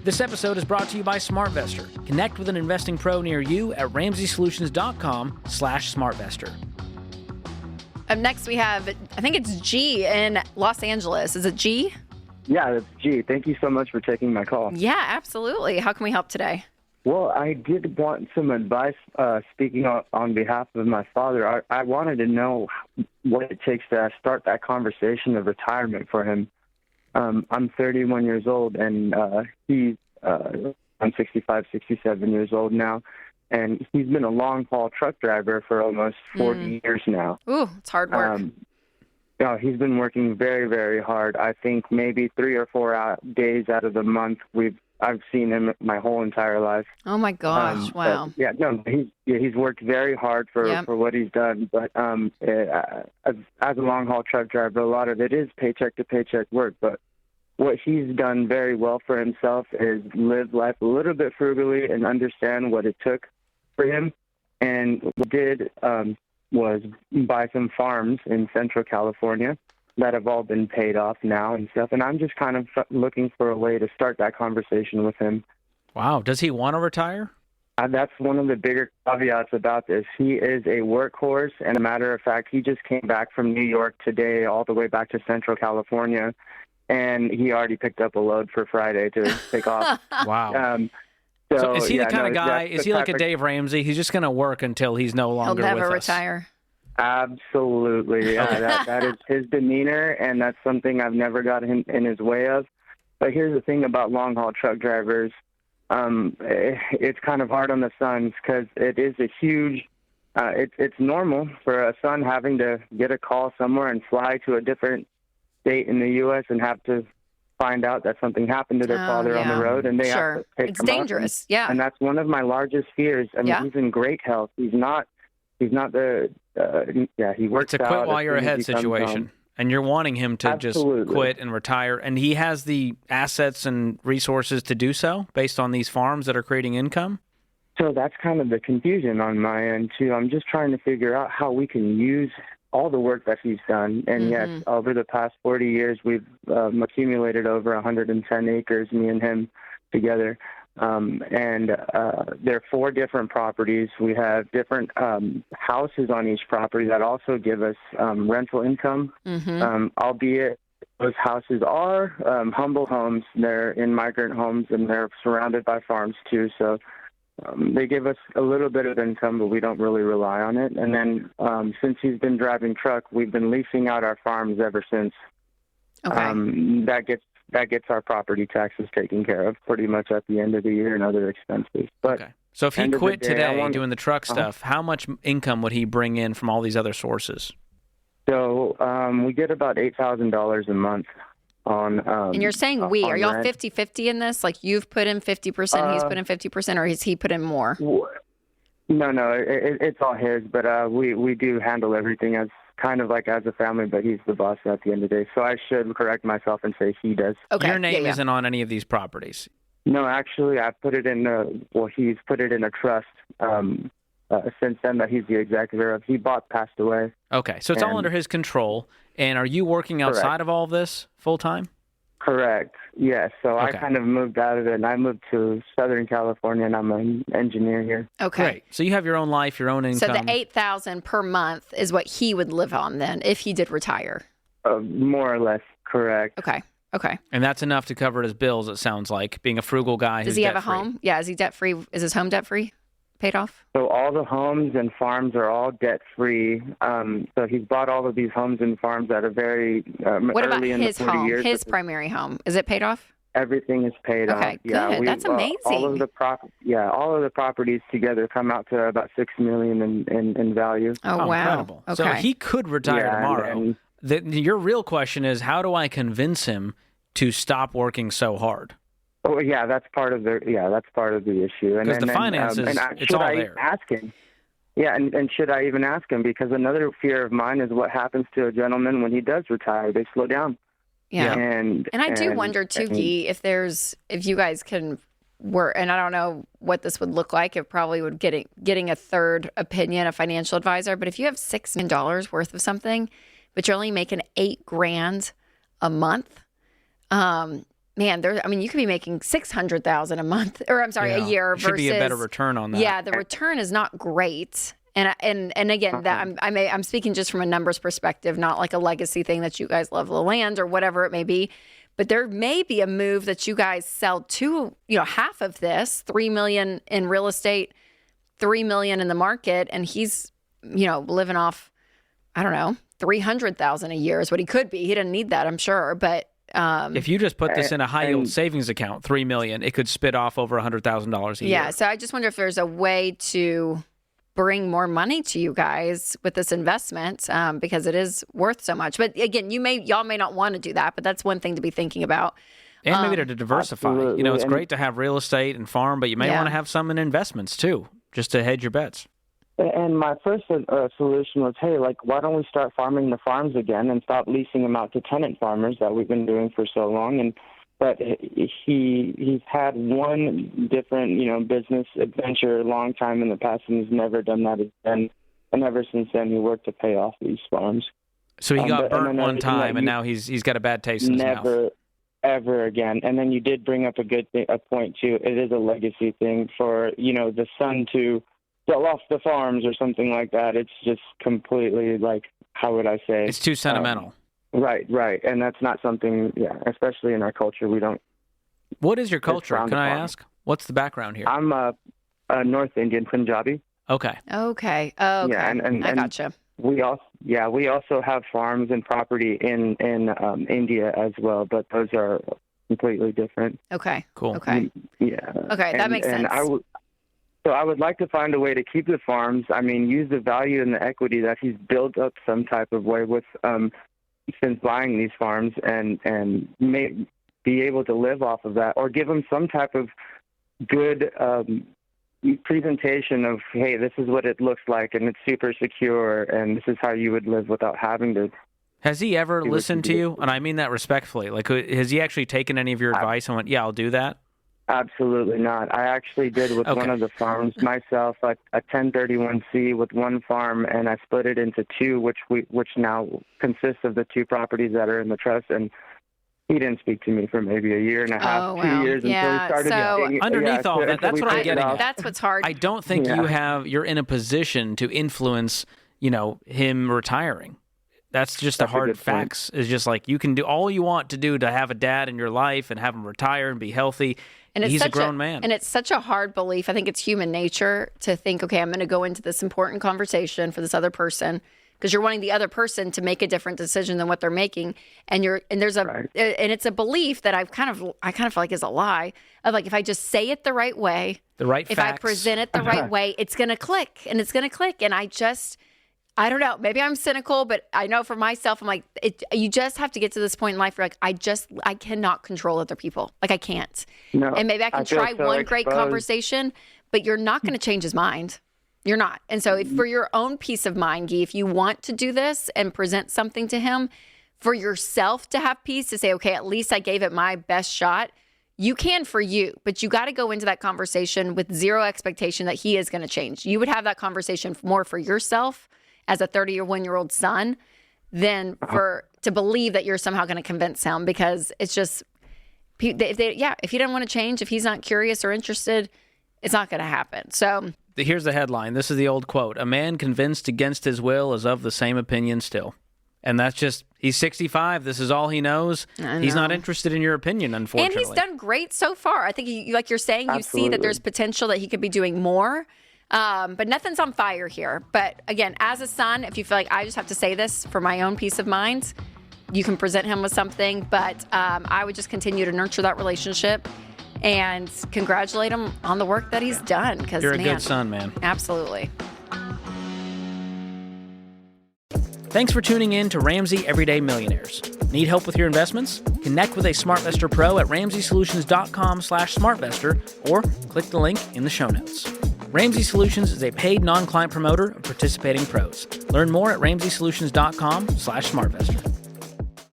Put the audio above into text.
This episode is brought to you by SmartVestor. Connect with an investing pro near you at RamseySolutions.com/SmartVestor. Up next, we have, I think it's G in Los Angeles. Is it G? Yeah, it's G. Thank you so much for taking my call. Yeah, absolutely. How can we help today? Well, I did want some advice, speaking on behalf of my father. I wanted to know what it takes to start that conversation of retirement for him. I'm 31 years old, and I'm 65, 67 years old now, and he's been a long-haul truck driver for almost 40 years now. Ooh, it's hard work. He's been working very, very hard. I think maybe 3 or 4 days out of the month I've seen him my whole entire life. Oh my gosh! Wow. He's worked very hard for what he's done. But as a long haul truck driver, a lot of it is paycheck to paycheck work. But what he's done very well for himself is live life a little bit frugally and understand what it took for him. And what he did was buy some farms in Central California that have all been paid off now and stuff. And I'm just kind of looking for a way to start that conversation with him. Wow. Does he want to retire? That's one of the bigger caveats about this. He is a workhorse. And a matter of fact, he just came back from New York today, all the way back to Central California. And he already picked up a load for Friday to take off. Wow. So is he the kind of guy, is he like a Dave Ramsey? He's just going to work until he's no longer with us. He'll never retire. Absolutely. Yeah, that is his demeanor, and that's something I've never got in his way of. But here's the thing about long-haul truck drivers. It's kind of hard on the sons because it is a huge it's normal for a son having to get a call somewhere and fly to a different state in the U.S. and have to find out that something happened to their father on the road, and they have to take it's dangerous. And that's one of my largest fears. I mean, he's in great health. He's not the he works out. It's a quit while you're ahead situation, and you're wanting him to just quit and retire, and he has the assets and resources to do so based on these farms that are creating income. So that's kind of the confusion on my end too. I'm just trying to figure out how we can use all the work that he's done. And yes, over the past 40 years, we've accumulated over 110 acres, me and him together. And there are 4 different properties. We have different houses on each property that also give us rental income, albeit those houses are humble homes. They're in migrant homes, and they're surrounded by farms too. So they give us a little bit of income, but we don't really rely on it. And then since he's been driving truck, we've been leasing out our farms ever since. That gets our property taxes taken care of pretty much at the end of the year and other expenses. But so if he quit today doing the truck stuff, how much income would he bring in from all these other sources? So we get about $8,000 a month. And you're saying are y'all 50-50 in this? Like you've put in 50%, he's put in 50%, or has he put in more? No, it's all his, but we do handle everything as kind of like as a family, but he's the boss at the end of the day. So I should correct myself and say he does. Okay. Your name isn't on any of these properties? No, actually, I put it in he's put it in a trust since then that he's the executor of. He passed away. Okay, so it's all under his control. And are you working outside of all of this full-time? Correct, yes. So I kind of moved out of it, and I moved to Southern California, and I'm an engineer here. Okay. Great. So you have your own life, your own income. So the $8,000 per month is what he would live on then if he did retire? More or less, correct. Okay. And that's enough to cover his bills, it sounds like, being a frugal guy who's Does he have a home? Yeah, is he debt-free? Is his home debt-free? Paid off? So all the homes and farms are all debt-free. So he's bought all of these homes and farms at a very what about early in his the 40 home, years. his primary home? Is it paid off? Everything is paid off. Okay, good. That's amazing. All of the properties together come out to about $6 million in value. Oh, wow. Incredible. Okay. So he could retire tomorrow. Your real question is, how do I convince him to stop working so hard? Oh yeah, that's part of the issue. Because the finances, it's all there. Ask him? Yeah, and should I even ask him? Because another fear of mine is what happens to a gentleman when he does retire. They slow down. Yeah, and I do wonder too, Guy, if you guys can work. And I don't know what this would look like. It probably would getting a third opinion, a financial advisor. But if you have $6 million worth of something, but you're only making $8,000 a month. man, you could be making $600,000 a month, or I'm sorry, a year. Should be a better return on that. Yeah, the return is not great. And again, that I'm speaking just from a numbers perspective, not like a legacy thing that you guys love the land or whatever it may be. But there may be a move that you guys sell to, half of this, $3 million in real estate, $3 million in the market, and he's, living off, I don't know, $300,000 a year is what he could be. He didn't need that, I'm sure, but if you just put this in a high yield savings account, $3 million, it could spit off over $100,000 a year. Yeah, so I just wonder if there's a way to bring more money to you guys with this investment, because it is worth so much. But again, y'all may not want to do that, but that's one thing to be thinking about. And maybe to diversify. Absolutely. It's great to have real estate and farm, but you may want to have some in investments too, just to hedge your bets. And my first solution was, hey, why don't we start farming the farms again and stop leasing them out to tenant farmers that we've been doing for so long? But he's had one different, business adventure a long time in the past, and he's never done that again. And ever since then, he worked to pay off these farms. So he got burnt one time, and now he's got a bad taste in his mouth. Never, ever again. And then you did bring up a point too. It is a legacy thing for the son to sell off the farms or something like that. It's just completely how would I say? It's too sentimental. Right. And that's not something, especially in our culture, we don't. What is your culture? Can I ask? What's the background here? I'm a North Indian Punjabi. Okay. Oh, yeah, and I gotcha. We also have farms and property in India as well, but those are completely different. Okay. Cool. Okay. Yeah. Okay, that makes sense. So I would like to find a way to keep the farms. Use the value and the equity that he's built up some type of way with since buying these farms, and be able to live off of that, or give him some type of good presentation of, hey, this is what it looks like, and it's super secure, and this is how you would live without having to. Has he ever listened to you? And I mean that respectfully. Has he actually taken any of your advice and went, yeah, I'll do that? Absolutely not. I actually did with one of the farms myself, a 1031C with one farm, and I split it into two, which now consists of the two properties that are in the trust. And he didn't speak to me for maybe a year and a half, 2 years until he started. So underneath all that, that's what I'm getting at. That's what's hard. I don't think you're in a position to influence, him retiring. That's just the hard facts. Is just you can do all you want to do to have a dad in your life and have him retire and be healthy. And he's a grown man. And it's such a hard belief. I think it's human nature to think, okay, I'm going to go into this important conversation for this other person, because you're wanting the other person to make a different decision than what they're making. And there's and it's a belief that I kind of feel like is a lie of if I just say it the right way, if I present it the right way, it's going to click, and it's going to click. And I don't know. Maybe I'm cynical, but I know for myself, I'm you just have to get to this point in life where I cannot control other people. I can't. No, and maybe I can try one great conversation, but you're not going to change his mind. You're not. And so for your own peace of mind, Guy, if you want to do this and present something to him for yourself to have peace, to say, okay, at least I gave it my best shot, you can for you, but you got to go into that conversation with zero expectation that he is going to change. You would have that conversation more for yourself as a 31-year-old son than to believe that you're somehow going to convince him, because it's just, if he doesn't want to change, if he's not curious or interested, it's not going to happen. So here's the headline. This is the old quote. A man convinced against his will is of the same opinion still. And that's just, he's 65. This is all he knows. He's not interested in your opinion, unfortunately. And he's done great so far. I think, like you're saying, you see that there's potential that he could be doing more. But nothing's on fire here. But again, as a son, if you feel like I just have to say this for my own peace of mind, you can present him with something. But I would just continue to nurture that relationship and congratulate him on the work that he's done. Because you're a good son, man. Absolutely. Thanks for tuning in to Ramsey Everyday Millionaires. Need help with your investments? Connect with a SmartVestor Pro at RamseySolutions.com/SmartVestor or click the link in the show notes. Ramsey Solutions is a paid non-client promoter of participating pros. Learn more at RamseySolutions.com/SmartVestor.